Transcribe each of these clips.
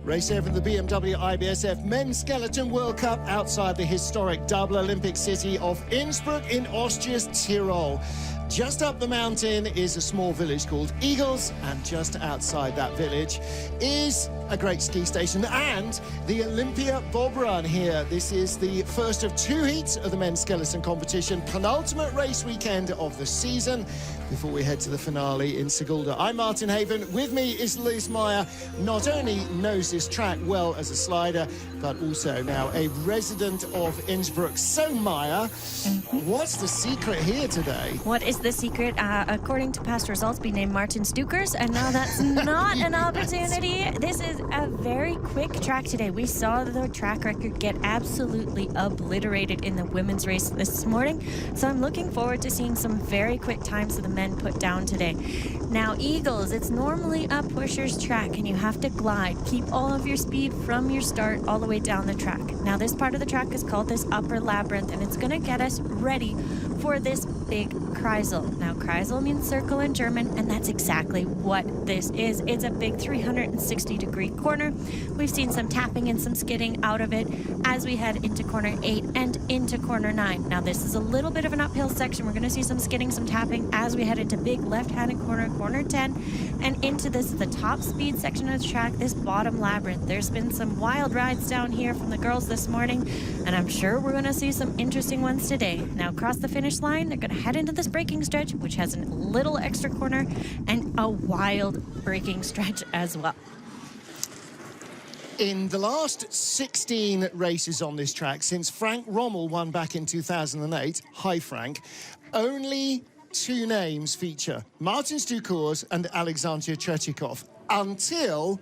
Race 7 of the BMW IBSF Men's Skeleton World Cup outside the historic double Olympic city of Innsbruck in Austria's Tyrol. Just up the mountain is a small village called Igls, and just outside that village is a great ski station and the Olympia Bob Run here. This is the first of 2 heats of the men's skeleton competition, penultimate race weekend of the season before we head to the finale in Sigulda. I'm Martin Haven. With me is Liz Meyer. Not only knows this track well as a slider, but also now a resident of Innsbruck. So, Meyer, what's the secret here today? What is the secret? According to past results, be named Martin Stukers, and now that's not an opportunity. This is a very quick track today. We saw the track record get absolutely obliterated in the women's race this morning, so I'm looking forward to seeing some very quick times that the men put down today. Now, Igls, it's normally a pusher's track, and you have to glide. Keep all of your speed from your start all the way down the track. Now, this part of the track is called this upper labyrinth, and it's going to get us ready for this big Kreisel. Now, Kreisel means circle in German, and that's exactly what this is. It's a big 360-degree corner. We've seen some tapping and some skidding out of it as we head into corner 8 and into corner 9. Now, this is a little bit of an uphill section. We're going to see some skidding, some tapping as we head into big left-handed corner, corner 10, and into the top speed section of the track, this bottom labyrinth. There's been some wild rides down here from the girls this morning, and I'm sure we're going to see some interesting ones today. Now, across the finish line, they're going to head into this braking stretch, which has a little extra corner and a wild braking stretch as well. In the last 16 races on this track, since Frank Rommel won back in 2008, hi Frank, only 2 names feature, Martin Stukers and Alexander Tretiakov, until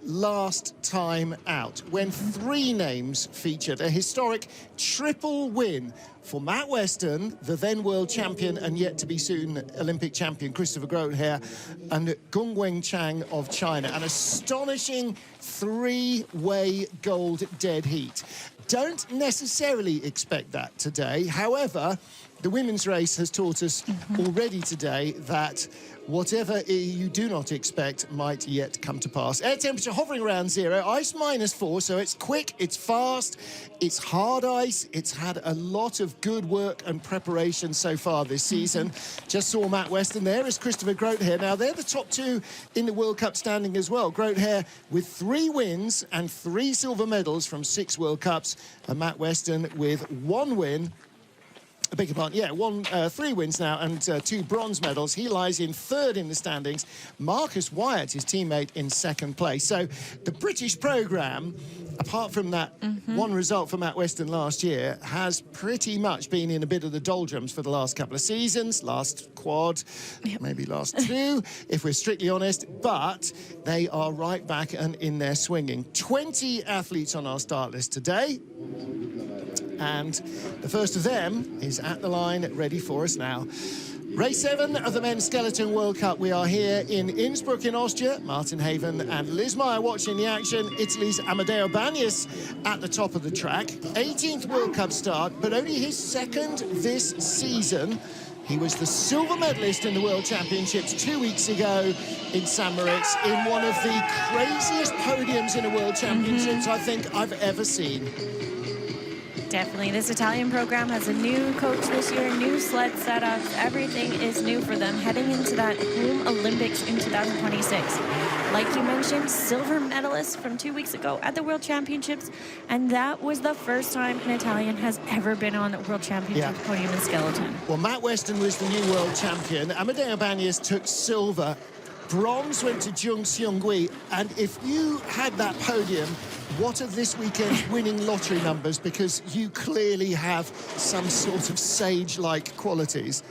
last time out, when 3 names featured. A historic triple win for Matt Weston, the then world champion and yet to be soon Olympic champion Christopher Groothaar, and Gungweng Chang of China. An astonishing 3-way gold dead heat. Don't necessarily expect that today. However, the women's race has taught us already today that whatever you do not expect might yet come to pass. Air temperature hovering around 0, ice -4, so it's quick, it's fast, it's hard ice. It's had a lot of good work and preparation so far this season. Just saw Matt Weston. There is Christopher Groothaar. Now, they're the top 2 in the World Cup standing as well. Groothaar with 3 wins and 3 silver medals from 6 World Cups, and Matt Weston with 1 win. I beg your pardon, yeah, 3 wins now and 2 bronze medals. He lies in 3rd in the standings. Marcus Wyatt, his teammate, in 2nd place. So the British programme, apart from that 1 result for Matt Weston last year, has pretty much been in a bit of the doldrums for the last couple of seasons. Last quad, maybe last 2, if we're strictly honest. But they are right back and in there swinging. 20 athletes on our start list today. And the first of them is at the line, ready for us now. Race 7 of the Men's Skeleton World Cup. We are here in Innsbruck in Austria. Martin Haven and Liz Meyer watching the action. Italy's Amedeo Bagnis at the top of the track. 18th World Cup start, but only his 2nd this season. He was the silver medalist in the World Championships 2 weeks ago in St. Moritz, in one of the craziest podiums in a World Championships I think I've ever seen. Definitely. This Italian program has a new coach this year, new sled setups. Everything is new for them heading into that home Olympics in 2026. Like you mentioned, silver medalist from 2 weeks ago at the World Championships, and that was the first time an Italian has ever been on the World Championship podium in skeleton. Well, Matt Weston was the new world champion. Amedeo Bagnis took silver. Bronze went to Jung Seung-gui, and if you had that podium, what are this weekend's winning lottery numbers? Because you clearly have some sort of sage-like qualities.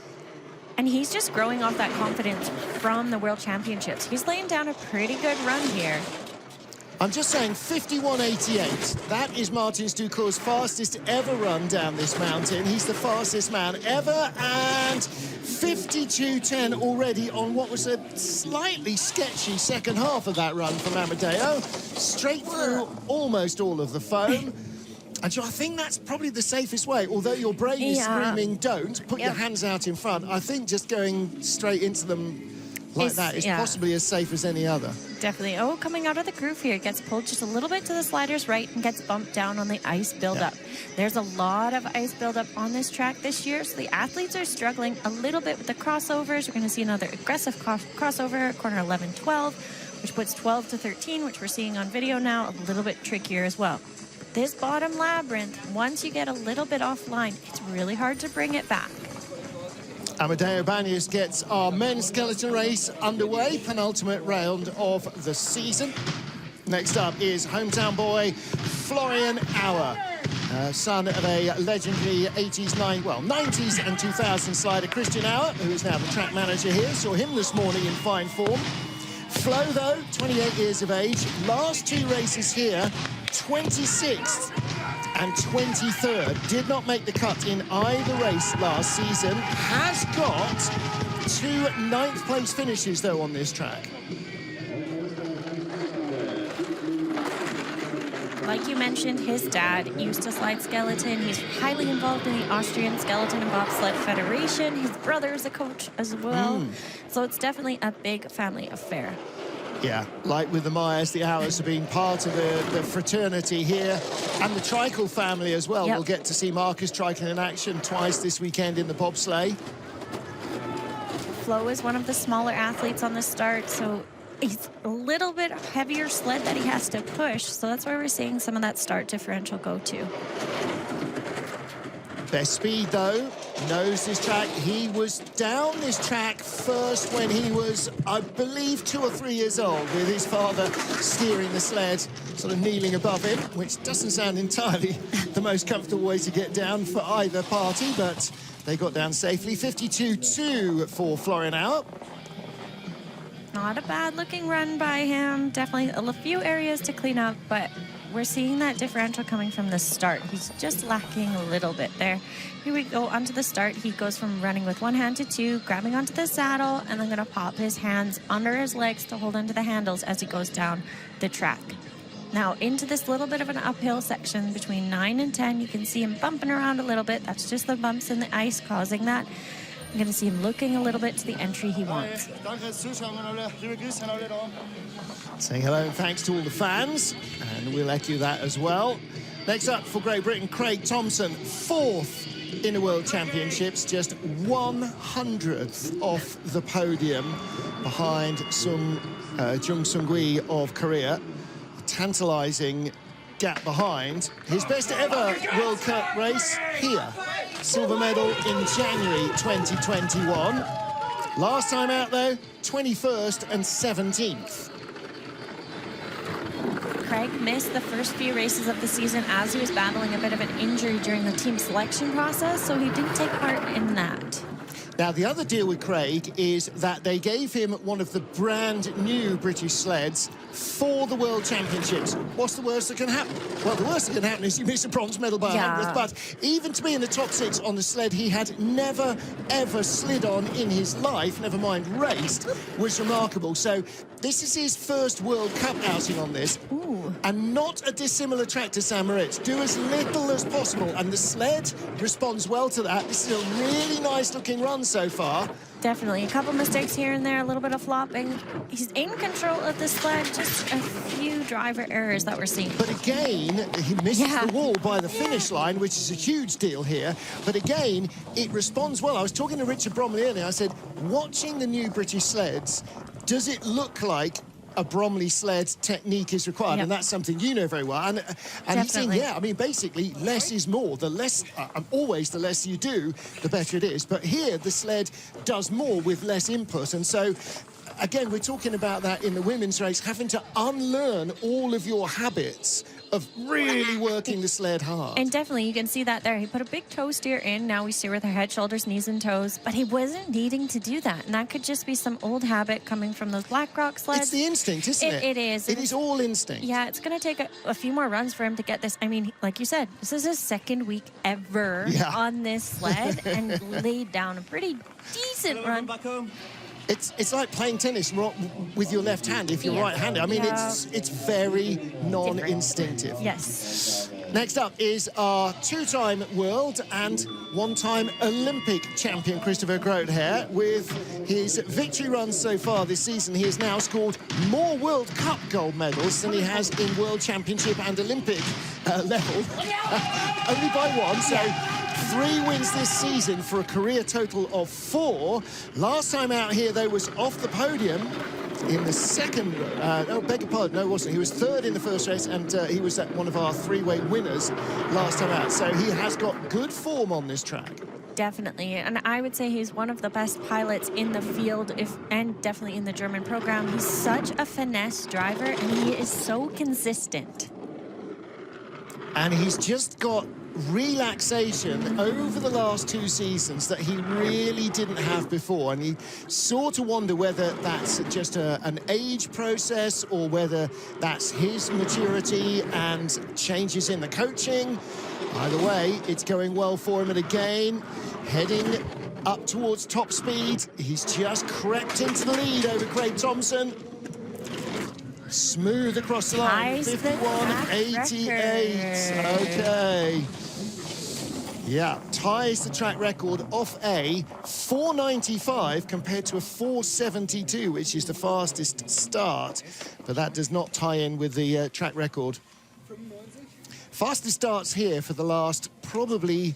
And he's just growing off that confidence from the World Championships. He's laying down a pretty good run here. I'm just saying 51.88. That is Martin Stukur's fastest ever run down this mountain. He's the fastest man ever, and 52.10 already on what was a slightly sketchy second half of that run from Amadeo. Straight through almost all of the foam. And so I think that's probably the safest way. Although your brain is screaming, don't, put your hands out in front. I think just going straight into them like that is possibly as safe as any other. Definitely. Oh, coming out of the groove here, gets pulled just a little bit to the slider's right and gets bumped down on the ice buildup. There's a lot of ice buildup on this track this year, so the athletes are struggling a little bit with the crossovers. We're going to see another aggressive crossover, corner 11-12, which puts 12 to 13, which we're seeing on video now, a little bit trickier as well. This bottom labyrinth, once you get a little bit offline, it's really hard to bring it back. Amadeo Baños gets our men's skeleton race underway, penultimate round of the season. Next up is hometown boy Florian Auer, son of a legendary 90s and 2000s slider, Christian Auer, who is now the track manager here. Saw him this morning in fine form. Flo, though, 28 years of age, last two races here, 26th and 23rd. Did not make the cut in either race last season. Has got two 9th place finishes, though, on this track. Like you mentioned, his dad used to slide skeleton. He's highly involved in the Austrian Skeleton and Bobsled Federation. His brother is a coach as well. So it's definitely a big family affair. Yeah, like with the Myers, the Auers have been part of the fraternity here, and the Treichel family as well. We'll get to see Marcus Treichel in action twice this weekend in the bobsleigh. Flo is one of the smaller athletes on the start, so it's a little bit heavier sled that he has to push, so that's where we're seeing some of that start differential go to. Best speed, though, knows this track. He was down this track first when he was, I believe, 2 or 3 years old, with his father steering the sled, sort of kneeling above him, which doesn't sound entirely the most comfortable way to get down for either party, but they got down safely. 52.2 for Florian Auer. Not a bad-looking run by him. Definitely a few areas to clean up, but we're seeing that differential coming from the start. He's just lacking a little bit there. Here we go onto the start. He goes from running with one hand to two, grabbing onto the saddle, and then going to pop his hands under his legs to hold onto the handles as he goes down the track. Now into this little bit of an uphill section between 9 and 10. You can see him bumping around a little bit. That's just the bumps in the ice causing that. I'm going to see him looking a little bit to the entry he wants. Saying hello and thanks to all the fans, and we'll echo that as well. Next up for Great Britain, Craig Thompson, 4th in the World Championships, just 100th off the podium behind Jung Sung-gui of Korea. A tantalising gap behind. His best ever World Cup race here. Silver medal in January 2021. Last time out, though, 21st and 17th. Craig missed the first few races of the season as he was battling a bit of an injury during the team selection process, so he didn't take part in that. Now, the other deal with Craig is that they gave him one of the brand new British sleds for the World Championships. What's the worst that can happen? Well, the worst that can happen is you miss a bronze medal by 100th, but even to be in the top 6 on the sled he had never, ever slid on in his life, never mind raced, was remarkable. So this is his first World Cup outing on this. Ooh. And not a dissimilar track to St. Moritz. Do as little as possible, and the sled responds well to that. This is a really nice-looking run so far. Definitely. A couple mistakes here and there, a little bit of flopping. He's in control of the sled, just a few driver errors that we're seeing. But again, he misses the wall by the finish line, which is a huge deal here. But again, it responds well. I was talking to Richard Bromley earlier. I said, watching the new British sleds, does it look like a Bromley sled technique is required? And that's something you know very well. And he's saying, yeah, I mean, basically, less is more. The less, always the less you do, the better it is. But here, the sled does more with less input. And so, again, we're talking about that in the women's race, having to unlearn all of your habits of really working the sled hard. And definitely, you can see that there. He put a big toe steer in. Now we steer with our head, shoulders, knees, and toes. But he wasn't needing to do that. And that could just be some old habit coming from those Blackrock sleds. It's the instinct, isn't it? It is. It is all instinct. Yeah, it's going to take a few more runs for him to get this. I mean, like you said, this is his second week ever on this sled and laid down a pretty decent run. Back home. It's like playing tennis with your left hand if you're right-handed. I mean, it's very non-instinctive. Yes. Next up is our two-time world and one-time Olympic champion Christopher Groothaar. With his victory runs so far this season, he has now scored more World Cup gold medals than he has in World Championship and Olympic level, only by one. So 3 wins this season for a career total of 4. Last time out here, though, was off the podium in the second, beg your pardon, no, it wasn't. He was 3rd in the first race, and he was at one of our 3-way winners last time out. So he has got good form on this track. Definitely, and I would say he's one of the best pilots in the field, and definitely in the German program. He's such a finesse driver, and he is so consistent. And he's just got relaxation over the last 2 seasons that he really didn't have before, and you sort of wonder whether that's just an age process or whether that's his maturity and changes in the coaching. Either way, it's going well for him, and again, heading up towards top speed. He's just crept into the lead over Craig Thompson. Smooth across the line, 51.88. Okay. Yeah, ties the track record off A, 4.95 compared to a 4.72, which is the fastest start. But that does not tie in with the track record. Fastest starts here for the last probably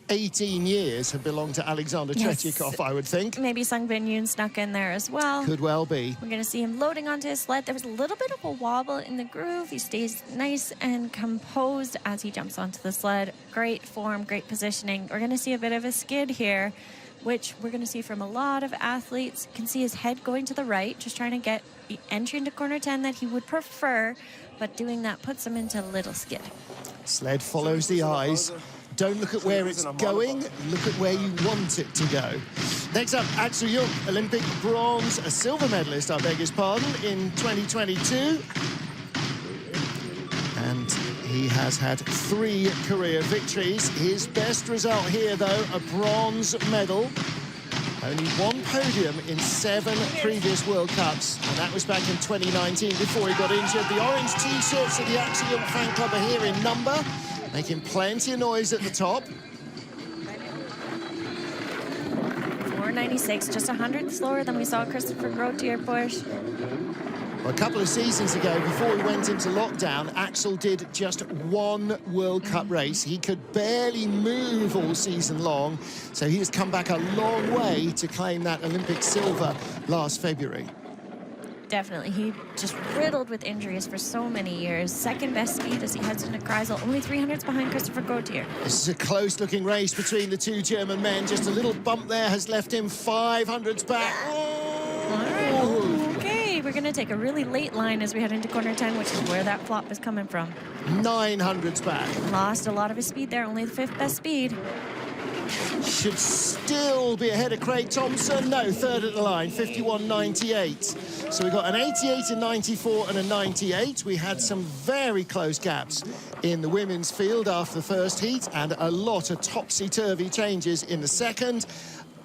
18 years have belonged to Alexander Tretyakov, I would think. Maybe Sung Bin Yoon snuck in there as well. Could well be. We're going to see him loading onto his sled. There was a little bit of a wobble in the groove. He stays nice and composed as he jumps onto the sled. Great form, great positioning. We're going to see a bit of a skid here, which we're going to see from a lot of athletes. You can see his head going to the right, just trying to get the entry into corner 10 that he would prefer, but doing that puts him into a little skid. Sled follows the eyes. Don't look at where it's going, look at where you want it to go. Next up, Axel Jung, Olympic bronze, a silver medalist, I beg his pardon, in 2022. And he has had 3 career victories. His best result here, though, a bronze medal. Only 1 podium in 7 previous World Cups, and that was back in 2019 before he got injured. The orange T-shirts of the Axel Jung fan club are here in number, making plenty of noise at the top. 4.96, just 100 slower than we saw Christopher Groothaar push. Well, a couple of seasons ago, before he went into lockdown, Axel did just 1 World Cup race. He could barely move all season long, so he has come back a long way to claim that Olympic silver last February. Definitely. He just riddled with injuries for so many years. Second best speed as he heads into Kreisel. Only 300s behind Christopher Groothaar. This is a close-looking race between the 2 German men. Just a little bump there has left him 500s back. Okay, we're going to take a really late line as we head into corner 10, which is where that flop is coming from. 900s back. Lost a lot of his speed there. Only the 5th best speed. Should still be ahead of Craig Thompson. No, 3rd at the line, 51.98. So we got an 88 in 94 and a 98. We had some very close gaps in the women's field after the first heat and a lot of topsy-turvy changes in the second.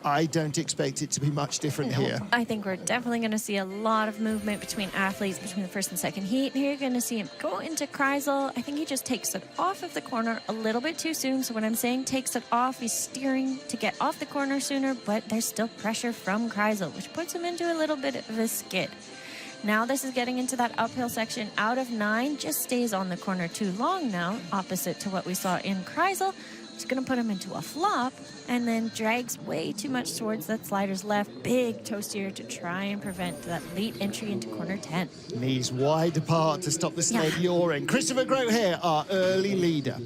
I don't expect it to be much different here. I think we're definitely going to see a lot of movement between athletes between the first and second heat. Here you're going to see him go into Kreisel. I think he just takes it off of the corner a little bit too soon. So when I'm saying takes it off, he's steering to get off the corner sooner, but there's still pressure from Kreisel, which puts him into a little bit of a skid. Now this is getting into that uphill section. Out of 9, just stays on the corner too long now, opposite to what we saw in Kreisel. It's going to put him into a flop and then drags way too much towards that slider's left. Big toe steer to try and prevent that late entry into corner 10. Knees wide apart to stop the sled yawing. Christopher Groothaar, our early leader.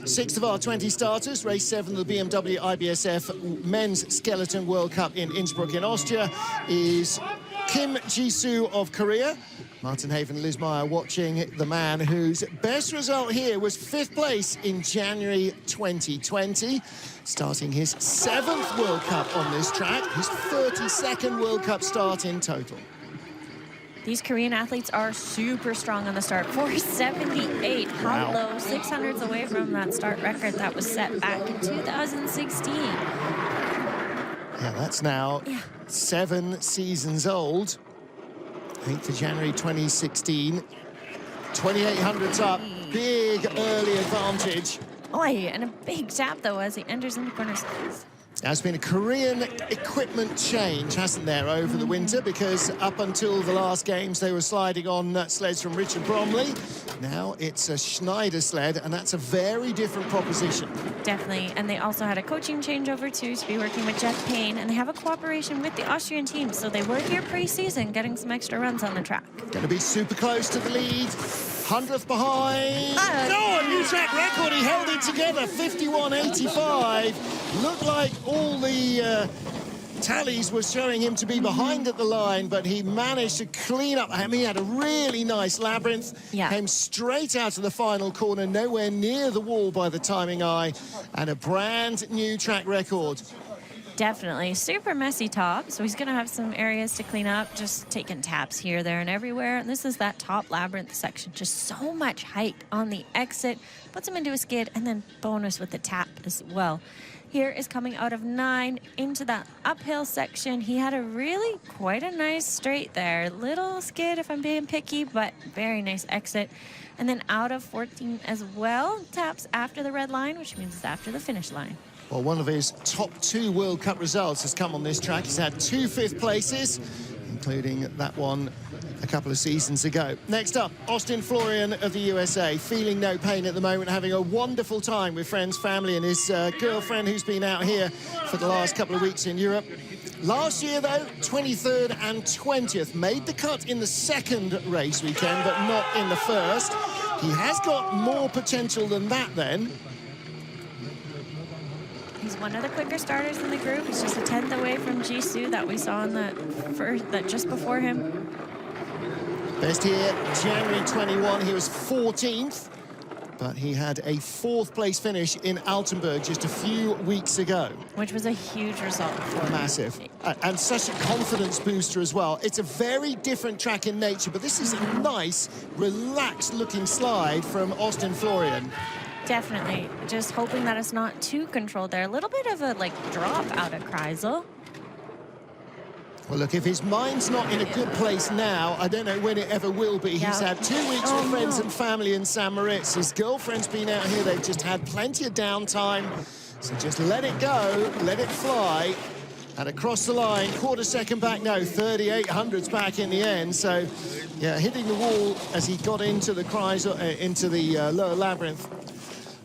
6th of our 20 starters, race 7 of the BMW IBSF Men's Skeleton World Cup in Innsbruck in Austria is Kim Ji-soo of Korea, Martin Haven, Liz Meyer watching the man whose best result here was 5th place in January 2020, starting his 7th World Cup on this track, his 32nd World Cup start in total. These Korean athletes are super strong on the start. 478, how low, 600s away from that start record that was set back in 2016. Yeah, that's now 7 seasons old. 8th of January 2016. 2800s up, big early advantage. Oi, and a big tap though as he enters into corner 6. There's been a Korean equipment change, hasn't there, over the winter, because up until the last games they were sliding on sleds from Richard Bromley. Now it's a Schneider sled, and that's a very different proposition. Definitely, and they also had a coaching changeover too to be working with Jeff Payne, and they have a cooperation with the Austrian team, so they were here pre-season getting some extra runs on the track. Going to be super close to the lead. 100th behind. Oh, a new track record. He held it together. 51.85. Looked like all the tallies were showing him to be behind at the line, but he managed to clean up. I mean, he had a really nice labyrinth. Yeah. Came straight out of the final corner, nowhere near the wall by the timing eye, and a brand new track record. Definitely. Super messy top, so he's going to have some areas to clean up, just taking taps here, there, and everywhere. And this is that top labyrinth section. Just so much height on the exit. Puts him into a skid, and then bonus with the tap as well. Here is coming out of 9 into that uphill section. He had a really quite a nice straight there. Little skid if I'm being picky, but very nice exit. And then out of 14 as well. Taps after the red line, which means it's after the finish line. Well, one of his top 2 World Cup results has come on this track. He's had 2 5th places, including that one a couple of seasons ago. Next up, Austin Florian of the USA, feeling no pain at the moment, having a wonderful time with friends, family, and his girlfriend who's been out here for the last couple of weeks in Europe. Last year, though, 23rd and 20th, made the cut in the 2nd race weekend, but not in the 1st. He has got more potential than that then. He's one of the quicker starters in the group. He's just a 10th away from Jisoo that we saw in the first, that just before him. Best here, January 21, he was 14th, but he had a 4th place finish in Altenburg just a few weeks ago. Which was a huge result for him. Massive. And such a confidence booster as well. It's a very different track in nature, but this is a nice, relaxed-looking slide from Austin Florian. Definitely. Just hoping that it's not too controlled there. A little bit of a, drop out of Kreisel. Well, look, if his mind's not in a good place now, I don't know when it ever will be. He's had 2 weeks with friends and family in St. Moritz. His girlfriend's been out here. They've just had plenty of downtime. So just let it go, let it fly. And across the line, quarter second back, no, 3800s back in the end. So, yeah, hitting the wall as he got into the Kreisel, into the lower labyrinth.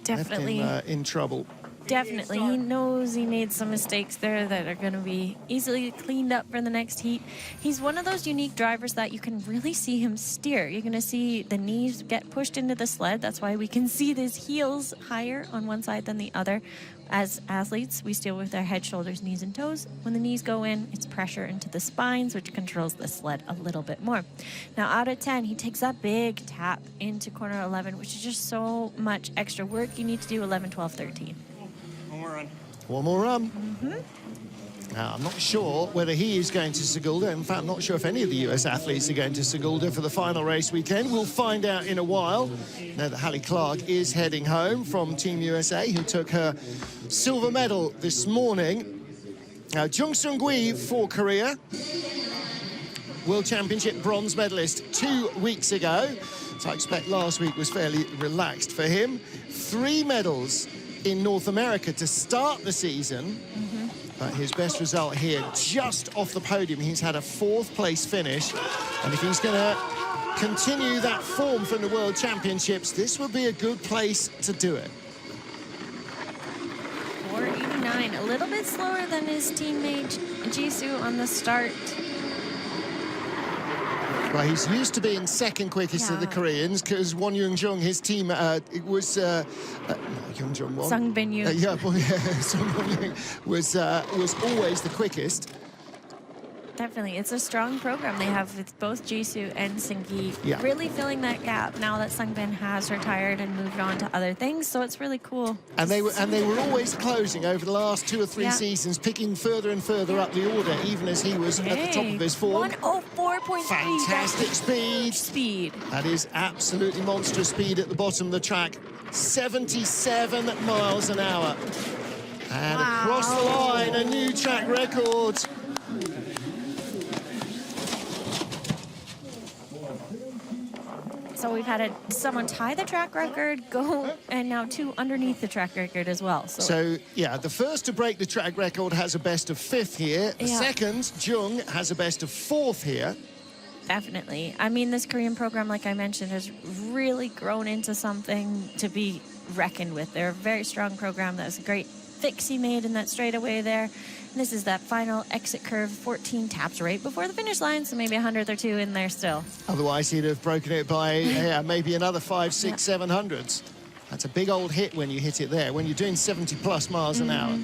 Definitely. Left him in trouble. Definitely. He knows he made some mistakes there that are going to be easily cleaned up for the next heat. He's one of those unique drivers that you can really see him steer. You're going to see the knees get pushed into the sled. That's why we can see his heels higher on one side than the other. As athletes, we steer with our head, shoulders, knees, and toes. When the knees go in, it's pressure into the spines, which controls the sled a little bit more. Now, out of 10, he takes that big tap into corner 11, which is just so much extra work. You need to do 11, 12, 13. One more run. Now, I'm not sure whether he is going to Sigulda. In fact, I'm not sure if any of the US athletes are going to Sigulda for the final race weekend. We'll find out in a while. Now that Hallie Clark is heading home from Team USA, who took her silver medal this morning. Now, Jung Seung-gui for Korea. World Championship bronze medalist 2 weeks ago. So I expect last week was fairly relaxed for him. 3 medals in North America to start the season. But his best result here, just off the podium, he's had a 4th place finish. And if he's going to continue that form from the World Championships, this would be a good place to do it. 489, a little bit slower than his teammate Jisoo on the start. Well, he's used to being second quickest of the Koreans because Won Young-jung, his team, it was Young-jung Won. Sung Bin-yoon. Sung Bin-yoon was always the quickest. Definitely. It's a strong program they have with both Jisoo and Seunggi Yeah. really filling that gap now that Sungbin has retired and moved on to other things. So it's really cool. And they were always closing over the last 2 or 3 Yeah. seasons, picking further and further up the order, even as he was at the top of his form. 104.3. Fantastic That's speed. speed. That is absolutely monstrous speed at the bottom of the track. 77 miles an hour. And across the line, a new track record. So we've had someone tie the track record, go, and now 2 underneath the track record as well. So, yeah, the first to break the track record has a best of 5th here. The Yeah. second, Jung, has a best of 4th here. Definitely. I mean, this Korean program, like I mentioned, has really grown into something to be reckoned with. They're a very strong program. That was a great fix he made in that straightaway there. And this is that final exit curve, 14 taps right before the finish line, so maybe 100th or 2 in there still. Otherwise, he'd have broken it by maybe another 5, 6, 700s. That's a big old hit when you hit it there, when you're doing 70+ miles an hour.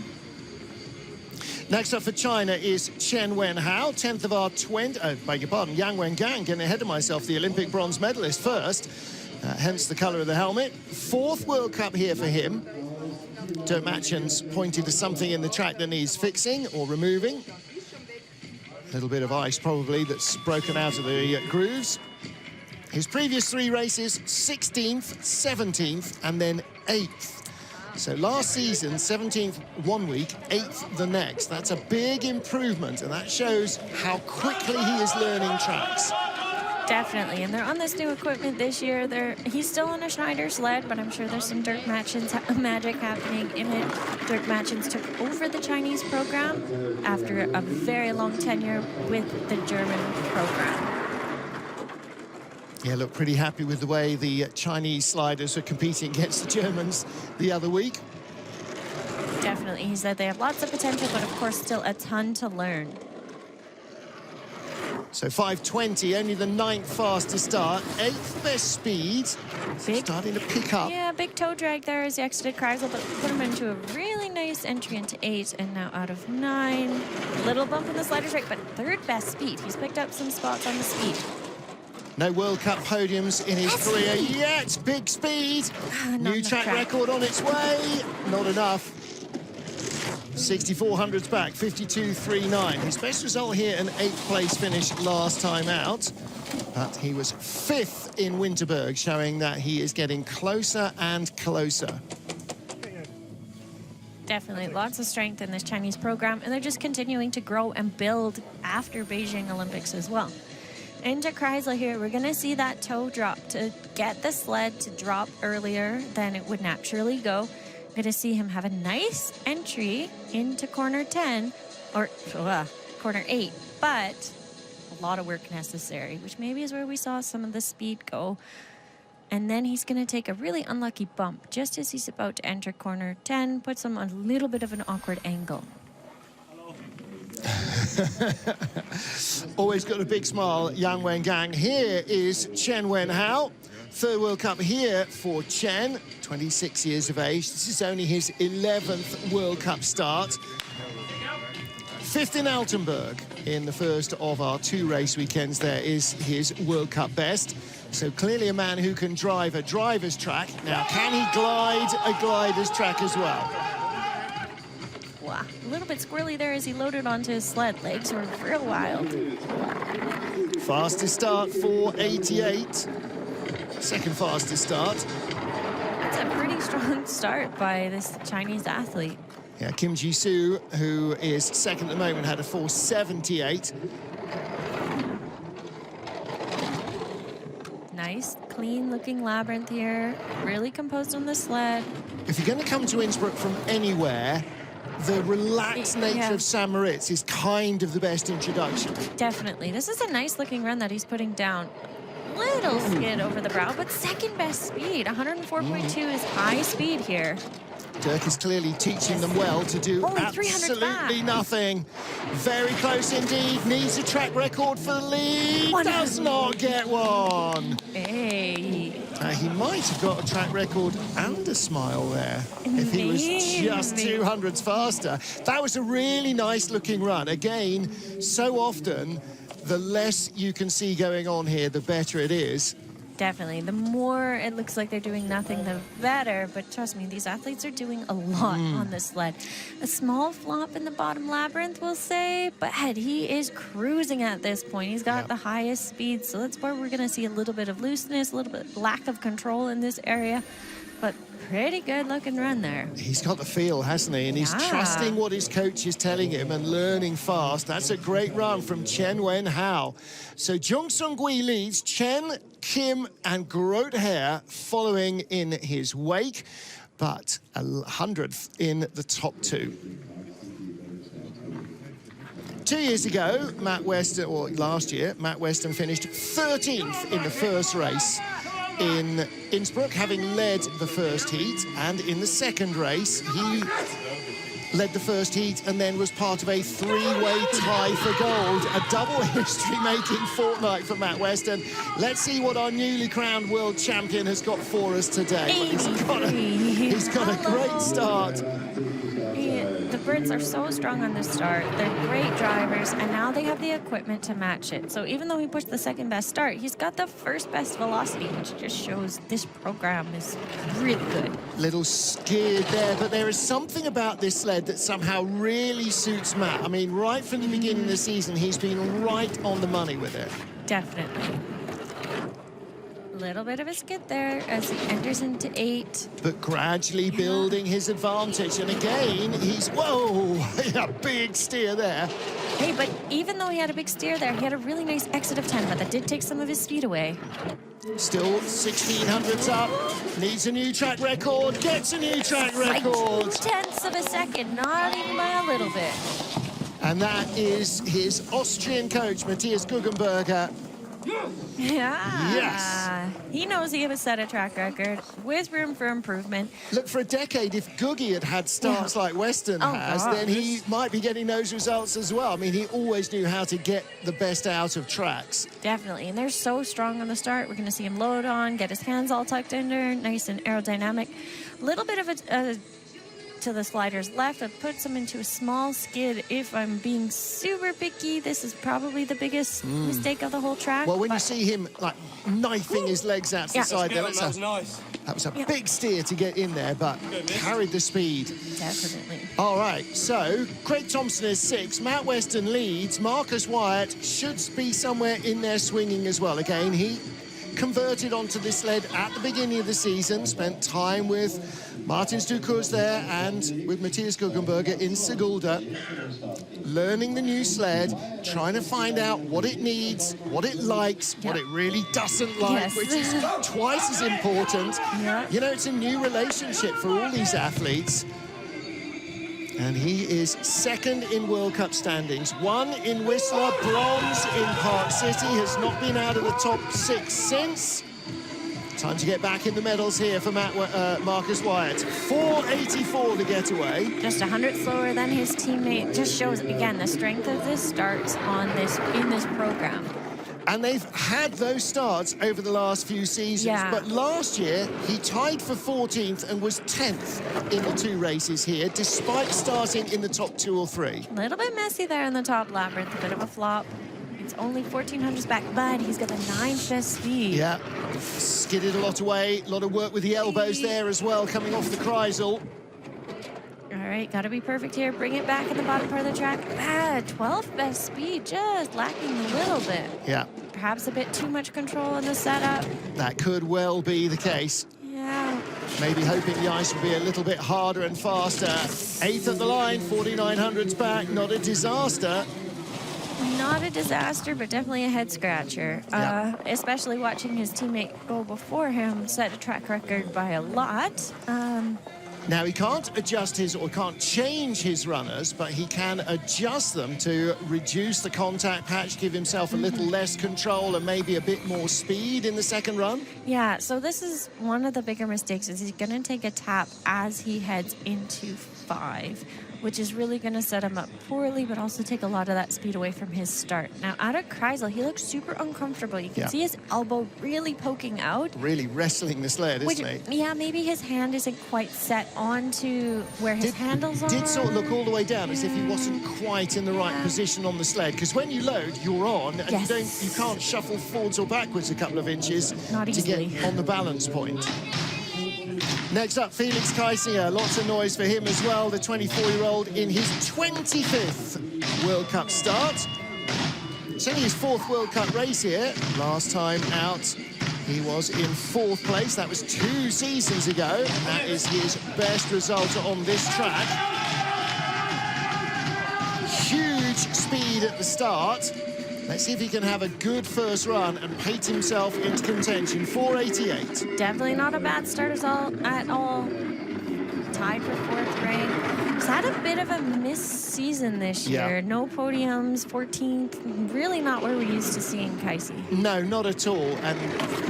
Next up for China is Chen Wenhao, 10th of our 20, beg your pardon, Yang Wengang, getting ahead of myself, the Olympic bronze medalist first, hence the colour of the helmet. 4th World Cup here for him. Dirk Matchens pointed to something in the track that needs fixing or removing. A little bit of ice probably that's broken out of the grooves. His previous 3 races, 16th, 17th, and then 8th. So last season, 17th one week, 8th the next. That's a big improvement, and that shows how quickly he is learning tracks. Definitely, and they're on this new equipment this year. He's still on a Schneider sled, but I'm sure there's some Dirk Matchens magic happening in it. Dirk Matchens took over the Chinese program after a very long tenure with the German program. Yeah, look, pretty happy with the way the Chinese sliders were competing against the Germans the other week. Definitely, he said they have lots of potential, but of course still a ton to learn. So 5:20, only the 9th fastest start, 8th best speed. Big- Starting to pick up. Yeah, big toe drag there as he exited Kreisel, but put him into a really nice entry into 8, and now out of 9. Little bump in the sliders right, but 3rd best speed. He's picked up some spots on the speed. No World Cup podiums in his career yet. Big speed. Not New enough track track. record on its way. Not enough. 6400s back, 52.39. His best result here, an 8th place finish last time out. But he was 5th in Winterberg, showing that he is getting closer and closer. Definitely, lots of strength in this Chinese program, and they're just continuing to grow and build after Beijing Olympics as well. Into Kreisel here, we're going to see that toe drop to get the sled to drop earlier than it would naturally go. We're going to see him have a nice entry into corner 10, or corner 8, but a lot of work necessary, which maybe is where we saw some of the speed go. And then he's going to take a really unlucky bump just as he's about to enter corner 10, puts him on a little bit of an awkward angle. Always got a big smile, Yang Wengang. Here is Chen Wenhao. 3rd World Cup here for Chen, 26 years of age. This is only his 11th World Cup start. 5th in Altenburg in the first of our 2 race weekends. There is his World Cup best. So clearly a man who can drive a driver's track. Now, can he glide a glider's track as well? Wow, a little bit squirrely there as he loaded onto his sled. Legs were real wild. Fastest start for 88. 2nd fastest start. That's a pretty strong start by this Chinese athlete. Yeah, Kim Ji-soo, who is 2nd at the moment, had a 4:78. Nice, clean-looking labyrinth here. Really composed on the sled. If you're going to come to Innsbruck from anywhere, the relaxed nature Yeah. of St. Moritz is kind of the best introduction. Definitely. This is a nice-looking run that he's putting down. Little skid over the brow, but 2nd best speed. 104.2 is high speed here. Dirk is clearly teaching them well to do Only 300 absolutely back. nothing. Very close indeed. Needs a track record for the lead. 100. Does not get one. Hey, He might have got a track record and a smile there if he was just 200s faster. That was a really nice looking run. Again, so often, the less you can see going on here, the better it is. Definitely. The more it looks like they're doing nothing, the better. But trust me, these athletes are doing a lot on this sled. A small flop in the bottom labyrinth, we'll say, but he is cruising at this point. He's got the highest speed, so that's where we're going to see a little bit of looseness, a little bit lack of control in this area. But pretty good looking run there. He's got the feel, hasn't he? And he's trusting what his coach is telling him and learning fast. That's a great run from Chen Wen Hao. So Jung Sung Gui leads, Chen, Kim and Grote Hare following in his wake, but 100th in the top two. 2 years ago, Matt Weston, or last year, Matt Weston finished 13th in the first race in Innsbruck, having led the first heat, and in the second race he led the first heat and then was part of a three-way tie for gold, a double history-making fortnight for Matt Weston. Let's see what our newly crowned world champion has got for us today. He's got a great start. The Brits are so strong on the start. They're great drivers, and now they have the equipment to match it. So even though he pushed the second best start, he's got the first best velocity, which just shows this program is really good. Little skid there, but there is something about this sled that somehow really suits Matt. I mean, right from the beginning of the season, he's been right on the money with it. Definitely. Little bit of a skid there as he enters into 8. But gradually building his advantage. And again, he's, whoa, a big steer there. Hey, but even though he had a big steer there, he had a really nice exit of 10, but that did take some of his speed away. Still 1600s up, needs a new track record, gets a new track record. Like 2/10 of a second, not even by a little bit. And that is his Austrian coach, Matthias Guggenberger. Yeah. Yes. He knows he has set a track record with room for improvement. Look, for a decade, if Googie had starts like Weston has, then he might be getting those results as well. I mean, he always knew how to get the best out of tracks. Definitely, and they're so strong on the start. We're going to see him load on, get his hands all tucked under, nice and aerodynamic. A little bit of a to the sliders left. That puts him into a small skid. If I'm being super picky, this is probably the biggest mistake of the whole track. Well, when you see him like knifing his legs out to the side, there, that was nice. That was a big steer to get in there, but carried the speed. Definitely. All right, so Craig Thompson is 6, Matt Weston leads, Marcus Wyatt should be somewhere in there swinging as well. Again, he converted onto this sled at the beginning of the season, spent time with Martin Stukurz there and with Matthias Guggenberger in Sigulda, learning the new sled, trying to find out what it needs, what it likes, what it really doesn't like, which is twice as important. You know, it's a new relationship for all these athletes. And he is second in World Cup standings. 1 in Whistler, bronze in Park City, has not been out of the top 6 since. Time to get back in the medals here for Marcus Wyatt. 4.84 the getaway. Just 100 slower than his teammate. Just shows, again, the strength of this starts in this program. And they've had those starts over the last few seasons. But last year, he tied for 14th and was 10th in the 2 races here, despite starting in the top 2 or 3. A little bit messy there in the top labyrinth, a bit of a flop. It's only 1400s back, but he's got the 9th best speed. Yeah, skidded a lot away. A lot of work with the elbows there as well, coming off the Kreisel. All right, got to be perfect here. Bring it back in the bottom part of the track. 12th best speed, just lacking a little bit. Yeah. Perhaps a bit too much control in the setup. That could well be the case. Yeah. Maybe hoping the ice will be a little bit harder and faster. 8th at the line, 4900s back, not a disaster. Not a disaster, but definitely a head scratcher. Especially watching his teammate go before him set a track record by a lot. Now, he can't adjust his, or can't change his runners, but he can adjust them to reduce the contact patch, give himself a little less control and maybe a bit more speed in the second run. Yeah, so this is one of the bigger mistakes, is he's going to take a tap as he heads into 5. which is really going to set him up poorly, but also take a lot of that speed away from his start. Now, out of Kreisel, he looks super uncomfortable. You can see his elbow really poking out. Really wrestling the sled, isn't he? Yeah, maybe his hand isn't quite set onto where his handles are. Did sort of look all the way down as if he wasn't quite in the right position on the sled, because when you load, you're on, and you can't shuffle forwards or backwards a couple of inches to get on the balance point. Next up, Felix Kaisinger. Lots of noise for him as well, the 24-year-old in his 25th World Cup start. It's only his 4th World Cup race here. Last time out, he was in 4th place. That was 2 seasons ago. That is his best result on this track. Huge speed at the start. Let's see if he can have a good first run and paint himself into contention. 4:88. Definitely not a bad start at all. Tied for 4th rank. He's had a bit of a missed season this year. No podiums, 14th. Really not where we're used to seeing Kaisi. No, not at all. And,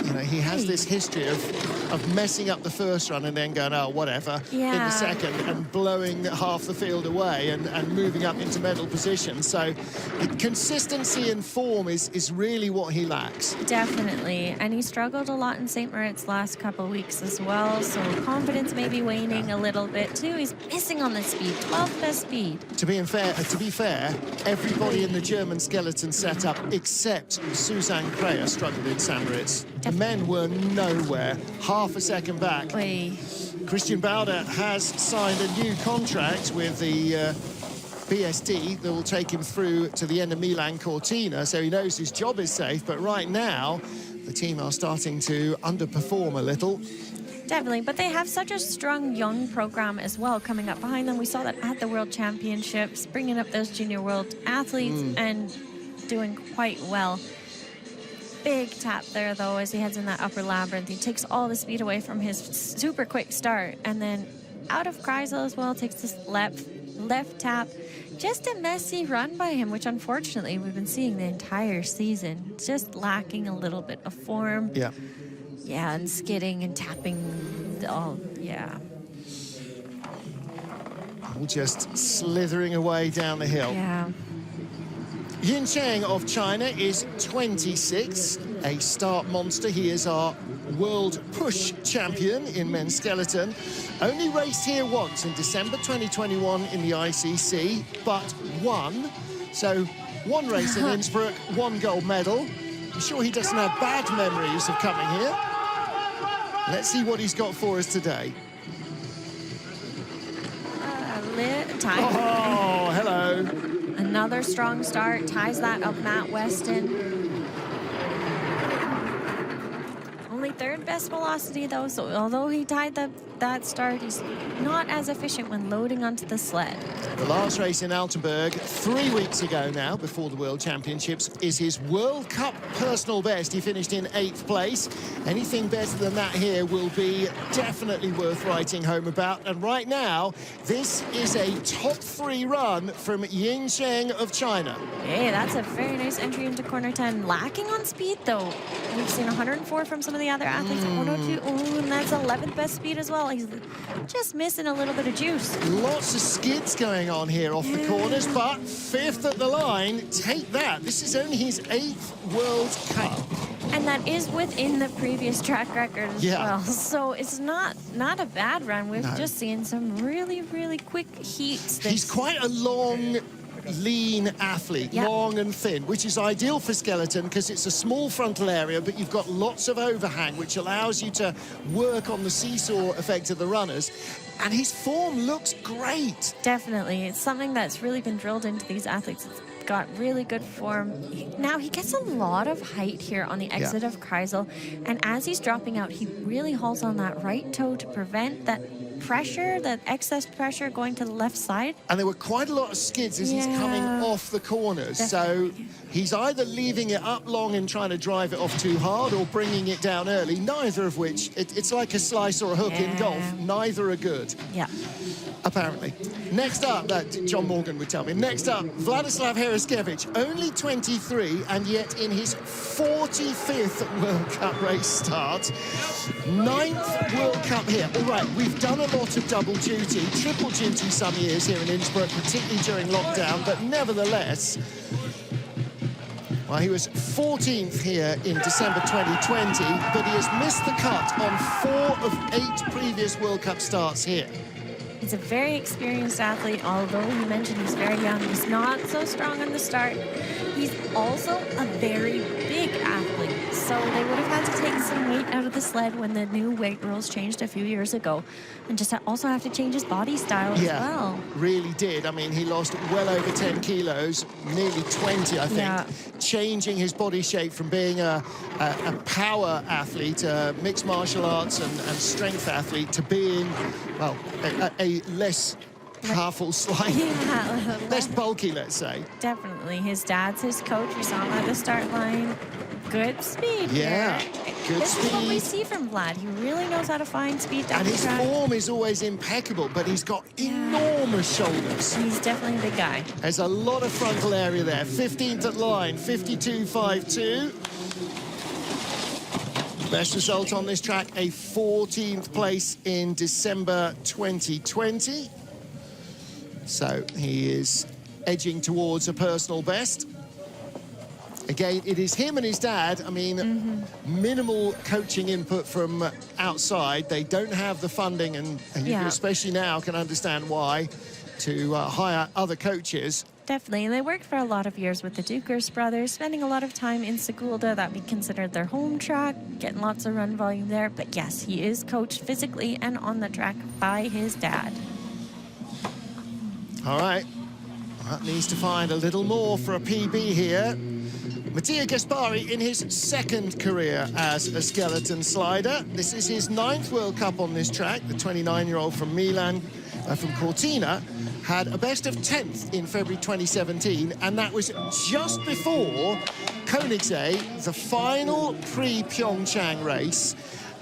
you know, he has this history of messing up the first run and then going, oh, whatever, in the second, and blowing half the field away and moving up into medal position. So the consistency and form is really what he lacks. Definitely. And he struggled a lot in St. Moritz last couple of weeks as well. So confidence may be waning a little bit too. He's missing on the speed, 12th best speed. To be fair, everybody in the German skeleton setup except Susanne Kreher struggled in St. Moritz. The men were nowhere, half a second back. Christian Bauder has signed a new contract with the BSD that will take him through to the end of Milan Cortina, so he knows his job is safe. But right now, the team are starting to underperform a little. Definitely, but they have such a strong young program as well coming up behind them. We saw that at the World Championships, bringing up those junior world athletes and doing quite well. Big tap there, though, as he heads in that upper labyrinth. He takes all the speed away from his super quick start, and then out of Kreisel as well, takes this left tap. Just a messy run by him, which unfortunately we've been seeing the entire season. Just lacking a little bit of form. Yeah, and skidding and tapping, all just slithering away down the hill. Yin Cheng of China is 26, a start monster. He is our world push champion in men's skeleton. Only raced here once in December 2021 in the ICC, but won. So 1 race in Innsbruck, 1 gold medal. I'm sure he doesn't have bad memories of coming here. Let's see what he's got for us today. Oh, hello. Another strong start, ties that up Matt Weston. Only 3rd best velocity, though, so although he tied that start, he's not as efficient when loading onto the sled. The last race in Altenburg 3 weeks ago now, before the World Championships, is his World Cup personal best. He finished in 8th place. Anything better than that here will be definitely worth writing home about. And right now, this is a top 3 run from Yin Cheng of China. Hey, that's a very nice entry into corner 10. Lacking on speed, though. We've seen 104 from some of the other athletes at 102. Oh, and that's 11th best speed as well. He's just missing a little bit of juice. Lots of skids going on here off the corners, but 5th at the line. Take that. This is only his 8th World Cup. And that is within the previous track record as well. So it's not a bad run. We've just seen some really, really quick heats. He's quite a long, lean athlete, long and thin, which is ideal for skeleton because it's a small frontal area, but you've got lots of overhang, which allows you to work on the seesaw effect of the runners. And his form looks great. Definitely. It's something that's really been drilled into these athletes. It's got really good form. Now, he gets a lot of height here on the exit of Kreisel. And as he's dropping out, he really hauls on that right toe to prevent that pressure, that excess pressure going to the left side. And there were quite a lot of skids as he's coming off the corners. So he's either leaving it up long and trying to drive it off too hard or bringing it down early, neither of which, it's like a slice or a hook in golf. Neither are good. Apparently. Next up, John Morgan would tell me. Next up, Vladislav Heraskevich, only 23, and yet in his 45th World Cup race start. 9th World Cup here. All right, we've done a lot of double duty, triple duty some years here in Innsbruck, particularly during lockdown, but nevertheless, well, he was 14th here in December 2020, but he has missed the cut on 4 of 8 previous World Cup starts here. He's a very experienced athlete, although he mentioned he's very young. He's not so strong on the start. He's also a very big athlete, so they would have had to take some weight out of the sled when the new weight rules changed a few years ago, and just also have to change his body style as well. Really did. I mean, he lost well over 10 kilos, nearly 20, I think, Yeah. changing his body shape from being a power athlete, a mixed martial arts and strength athlete, to being, well, a less powerful, slightly less bulky, let's say. Definitely. His dad's his coach. We saw him at the start line. Good speed Yeah, here. good This is what we speed. see from Vlad. He really knows how to find speed down And the his track. form is always impeccable, but he's got enormous shoulders. He's definitely a big guy. There's a lot of frontal area there. 15th at line, 52.52. Best result on this track, a 14th place in December 2020. So he is edging towards a personal best. Again, it is him and his dad. I mean, minimal coaching input from outside. They don't have the funding, and you especially now can understand why, to hire other coaches. Definitely, and they worked for a lot of years with the Dukers brothers, spending a lot of time in Sigulda, that we considered their home track, getting lots of run volume there. But yes, he is coached physically and on the track by his dad. All right, that needs to find a little more for a PB here. Mattia Gaspari in his 2nd career as a skeleton slider. This is his 9th World Cup on this track. The 29-year-old from Milan, from Cortina, had a best of 10th in February 2017, and that was just before Koenigsee, the final pre-Pyeongchang race.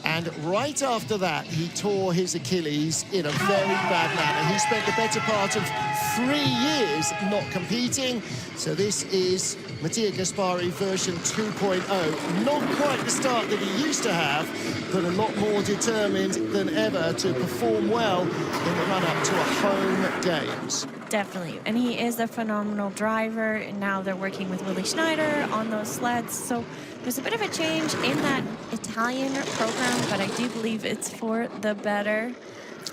And right after that, he tore his Achilles in a very bad manner. He spent the better part of 3 years not competing. So this is Mattia Gaspari version 2.0. Not quite the start that he used to have, but a lot more determined than ever to perform well in the run-up to a home games. Definitely, and he is a phenomenal driver, and now they're working with Willie Schneider on those sleds, so there's a bit of a change in that Italian program, but I do believe it's for the better.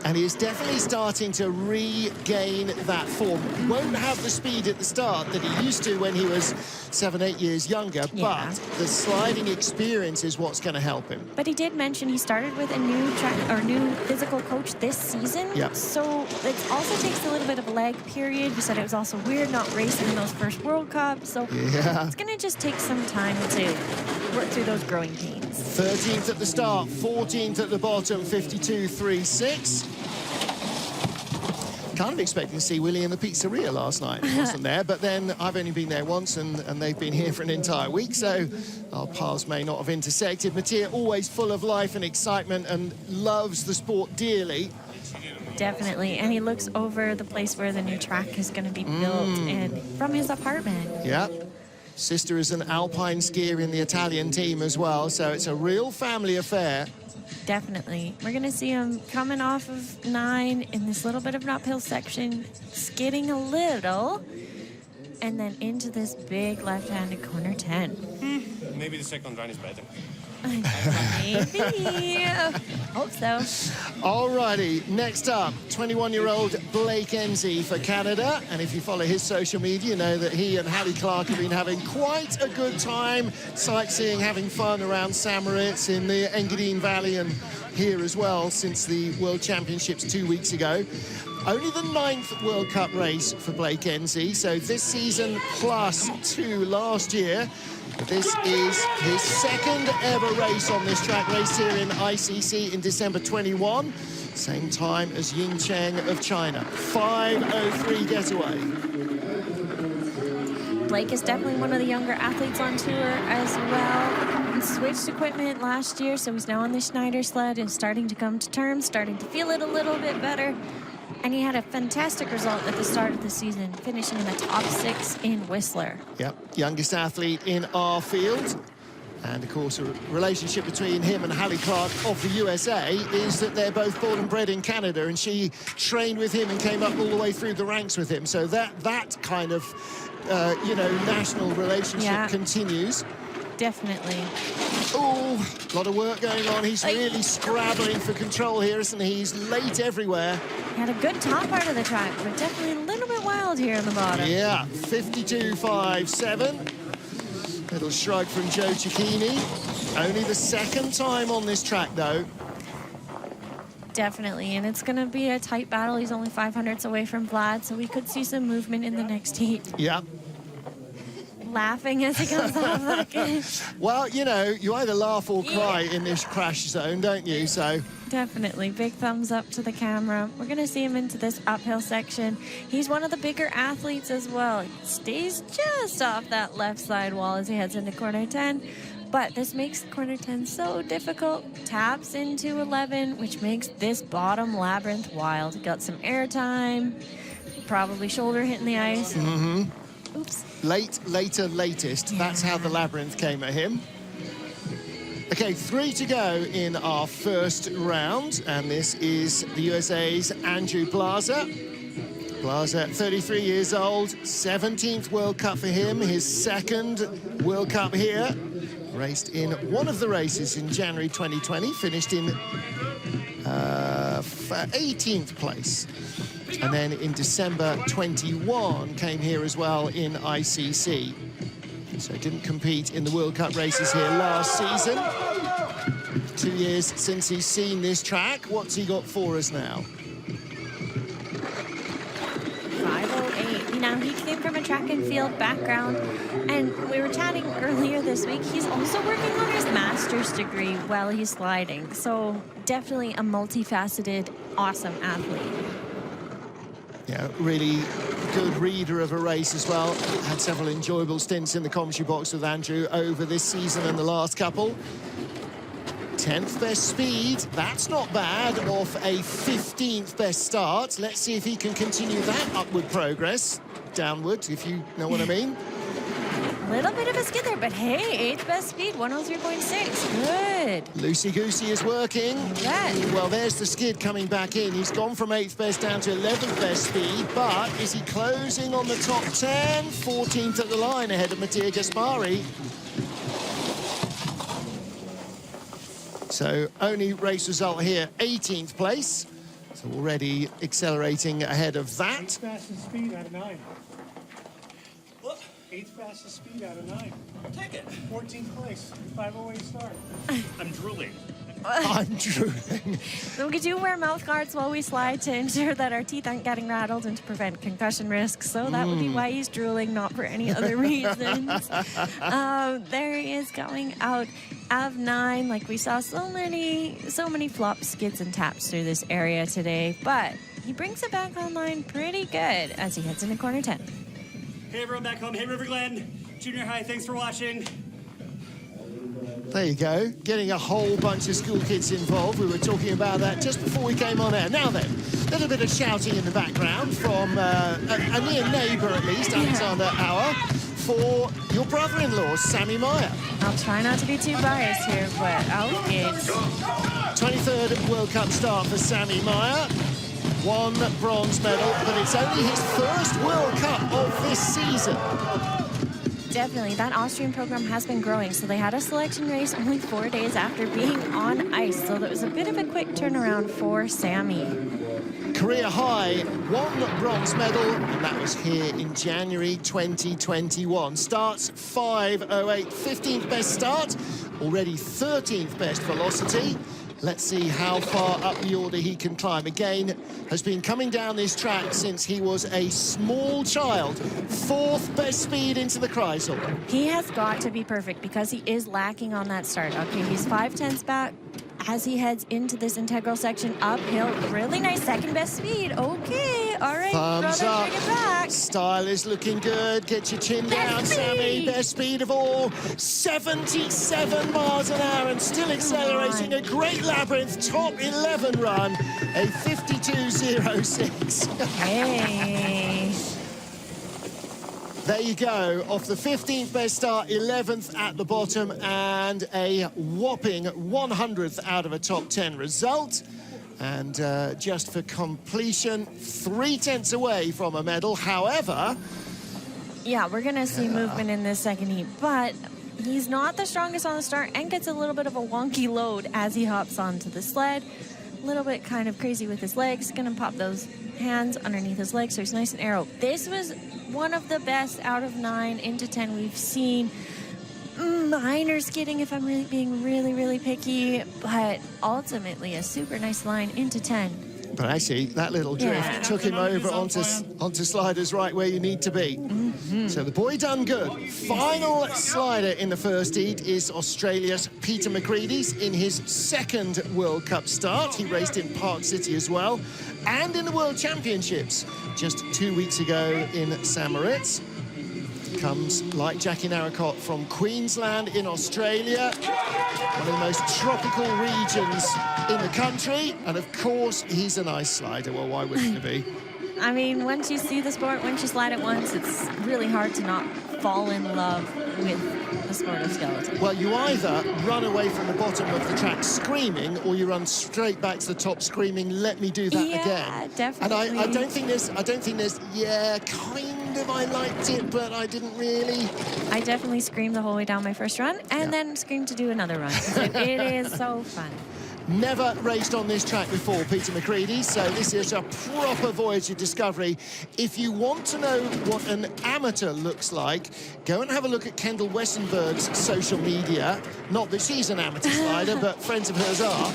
And he is definitely starting to regain that form. Won't have the speed at the start that he used to when he was 7, 8 years younger, but the sliding experience is what's going to help him. But he did mention he started with a new physical coach this season. Yep. So it also takes a little bit of a lag period. He said it was also weird not racing in those first World Cups. So it's going to just take some time to work through those growing pains. 13th at the start, 14th at the bottom, 52.36. Kind of expecting to see Willie in the pizzeria last night. He wasn't there, but then I've only been there once, and they've been here for an entire week, so our paths may not have intersected. Mattia, always full of life and excitement and loves the sport dearly. Definitely, and he looks over the place where the new track is going to be built and from his apartment. Yeah. Sister is an alpine skier in the Italian team as well, so it's a real family affair. Definitely. We're going to see him coming off of 9 in this little bit of an uphill section, skidding a little, and then into this big left-handed corner 10. Maybe the second run is better. Maybe. Hope so. Alrighty, next up, 21-year-old Blake Enzie for Canada. And if you follow his social media, you know that he and Hallie Clark have been having quite a good time sightseeing, having fun around St. Moritz in the Engadine Valley and here as well since the World Championships 2 weeks ago. Only the 9th World Cup race for Blake Enzie, so this season plus 2 last year. This is his 2nd ever race on this track, raced here in ICC in December 21, same time as Ying Cheng of China. 5:03 getaway. Blake is definitely one of the younger athletes on tour as well. He switched equipment last year, so he's now on the Schneider sled and starting to come to terms, starting to feel it a little bit better. And he had a fantastic result at the start of the season, finishing in the top 6 in Whistler. Yep, youngest athlete in our field. And, of course, a relationship between him and Hallie Clark of the USA is that they're both born and bred in Canada, and she trained with him and came up all the way through the ranks with him. So that kind of, you know, national relationship continues. Definitely. Oh, a lot of work going on. He's really scrabbling for control here, isn't he? He's late everywhere. He had a good top part of the track, but definitely a little bit wild here in the bottom. Yeah, 52.57. Little shrug from Joe Cicchini. Only the second time on this track, though. Definitely, and it's going to be a tight battle. He's only 500ths away from Vlad, so we could see some movement in the next heat. Yeah. Laughing as he comes off that gate. Well, you know, you either laugh or cry in this crash zone, don't you? So definitely. Big thumbs up to the camera. We're going to see him into this uphill section. He's one of the bigger athletes as well. He stays just off that left side wall as he heads into corner 10. But this makes corner 10 so difficult. Taps into 11, which makes this bottom labyrinth wild. Got some air time. Probably shoulder hitting the ice. Mm-hmm. Oops. Later, latest. Yeah. That's how the labyrinth came at him. Okay, 3 to go in our first round, and this is the USA's Andrew Blaza. Blaza, 33 years old, 17th World Cup for him, his second World Cup here. Raced in one of the races in January 2020, finished in 18th place. And then in December 21, came here as well in ICC. So didn't compete in the World Cup races here last season. 2 years since he's seen this track. What's he got for us now? 5:08. Now, he came from a track and field background, and we were chatting earlier this week. He's also working on his master's degree while he's sliding. So definitely a multifaceted, awesome athlete. Yeah, really good reader of a race as well. Had several enjoyable stints in the commentary box with Andrew over this season and the last couple. 10th best speed, that's not bad, off a 15th best start. Let's see if he can continue that upward progress. Downward, if you know what I mean. Little bit of a skid there, but hey, 8th best speed, 103.6. Good. Loosey-goosey is working. Yeah. Well, there's the skid coming back in. He's gone from 8th best down to 11th best speed, but is he closing on the top 10? 14th at the line ahead of Mattia Gaspari. So only race result here, 18th place. So already accelerating ahead of that. 8th fastest speed out of 9. What? 8th fastest speed out of 9. Take it. 14th place. 5:08 start. I'm drooling. I'm drooling. So we do wear mouth guards while we slide to ensure that our teeth aren't getting rattled and to prevent concussion risks. So that would be why he's drooling, not for any other reasons. There he is going out of 9. Like we saw so many flops, skids, and taps through this area today. But he brings it back online pretty good as he heads into corner 10. Hey everyone back home. Hey River Glen, junior high, thanks for watching. There you go, getting a whole bunch of school kids involved. We were talking about that just before we came on air. Now then, a little bit of shouting in the background from a near neighbour, at least, Alexander Auer, for your brother-in-law, Sammy Meyer. I'll try not to be too biased here, but oh, it's 23rd World Cup start for Sammy Meyer. 1 bronze medal, but it's only his first World Cup of this season. Definitely, that Austrian program has been growing. So they had a selection race only 4 days after being on ice. So that was a bit of a quick turnaround for Sammy. Career high, 1 bronze medal, and that was here in January 2021. Starts 5:08, 15th best start, already 13th best velocity. Let's see how far up the order he can climb. Again, has been coming down this track since he was a small child. 4th best speed into the Kreisel. He has got to be perfect because he is lacking on that start. Okay, he's 5/10ths back as he heads into this integral section uphill. Really nice 2nd best speed. Okay, All right, Thumbs brother, up. bring it back. Style is looking good. Get your chin down, Best Sammy. speed. Best speed of all. 77 miles an hour and still accelerating. A great Labyrinth top 11 run. A 52.06. Hey. There you go. Off the 15th best start, 11th at the bottom, and a whopping 100th out of a top 10 result. And just for completion, 3/10 away from a medal. However, Yeah, we're going to see movement in this second heat, but he's not the strongest on the start and gets a little bit of a wonky load as he hops onto the sled. A little bit kind of crazy with his legs. Going to pop those hands underneath his legs so he's nice and arrow. This was one of the best out of 9 into 10 we've seen. Minor skidding if I'm being really picky, but ultimately a super nice line into 10. but actually, that little drift Yeah. took him over onto sliders right where you need to be. So the boy done good. Final slider in the first heat is Australia's Peter McCreadie's in his second World Cup start. He raced in Park City as well, and in the World Championships just 2 weeks ago in St Moritz. Comes like Jackie Narracott from Queensland in Australia, one of the most tropical regions in the country, and of course he's an ice slider. Well, why wouldn't it be? I mean, once you see the sport, once you slide it once, it's really hard to not fall in love with the sport of skeleton. Well, you either run away from the bottom of the track screaming, or you run straight back to the top screaming, "Let me do that Yeah, again." definitely. And I don't think there's. Yeah, kind of. I liked it, but I didn't really. I definitely screamed the whole way down my first run and then screamed to do another run. It is so fun. Never raced on this track before, Peter McCreadie, so this is a proper voyage of discovery. If you want to know what an amateur looks like, go and have a look at Kendall Wessenberg's social media. Not that she's an amateur slider, but friends of hers are.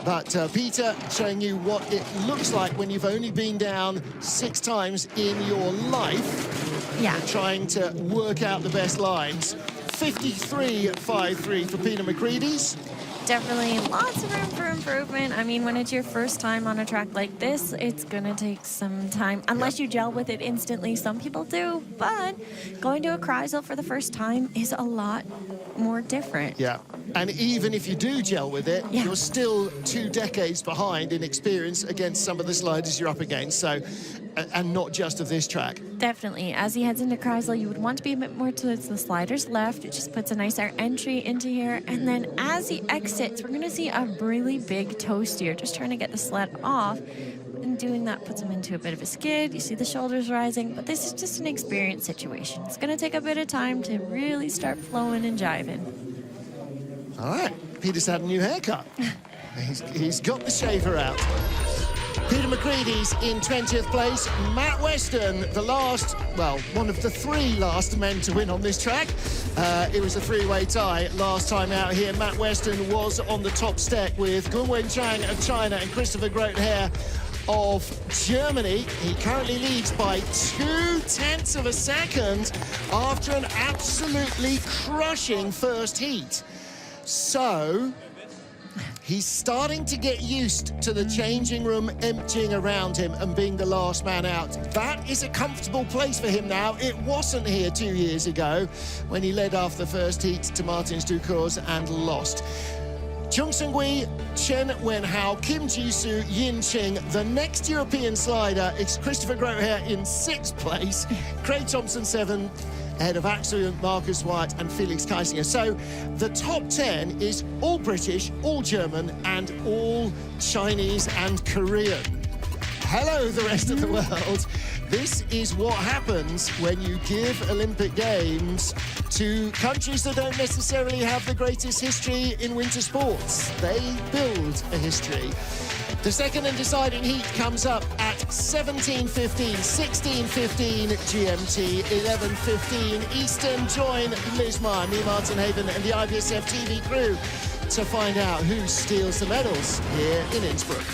But Peter showing you what it looks like when you've only been down 6 times in your life. Yeah. Trying to work out the best lines. 53.53 for Peter McCreadie's. Definitely lots of room for improvement. I mean, when it's your first time on a track like this, it's gonna take some time, unless you gel with it instantly. Some people do, but going to a Kreisel for the first time is a lot more different. Yeah, and even if you do gel with it, Yeah. you're still 2 decades behind in experience against some of the sliders you're up against, so, and not just of this track. Definitely. As he heads into Kreisel, you would want to be a bit more towards the sliders left. It just puts a nicer entry into here. And then as he exits, we're going to see a really big toe steer, just trying to get the sled off. And doing that puts him into a bit of a skid. You see the shoulders rising, but this is just an experience situation. It's going to take a bit of time to really start flowing and jiving. All right, Peter's had a new haircut. He's got the shaver out. Peter McCreadie's in 20th place. Matt Weston, one of the 3 last men to win on this track. It was a 3-way tie last time out here. Matt Weston was on the top step with Gunwen Chang of China and Christopher Grote-Herr of Germany. He currently leads by 0.2 of a second after an absolutely crushing first heat. So he's starting to get used to the changing room emptying around him and being the last man out. That is a comfortable place for him now. It wasn't here 2 years ago when he led after the first heat to Martins Ducours and lost. Chung Seung-Hui, Chen Wenhao, Kim Ji-soo, Yin Ching. The next European slider is Christopher Grote-Herr in 6th place. Craig Thompson 7th. Ahead of Axel, Marcus Wyatt and Felix Kaisinger. So the top 10 is all British, all German and all Chinese and Korean. Hello, the rest of the world. This is what happens when you give Olympic Games to countries that don't necessarily have the greatest history in winter sports. They build a history. The second and deciding heat comes up at 17:15, 16:15 GMT, 11:15 Eastern. Join Liz Meyer, me, Martin Haven, and the IBSF TV crew to find out who steals the medals here in Innsbruck.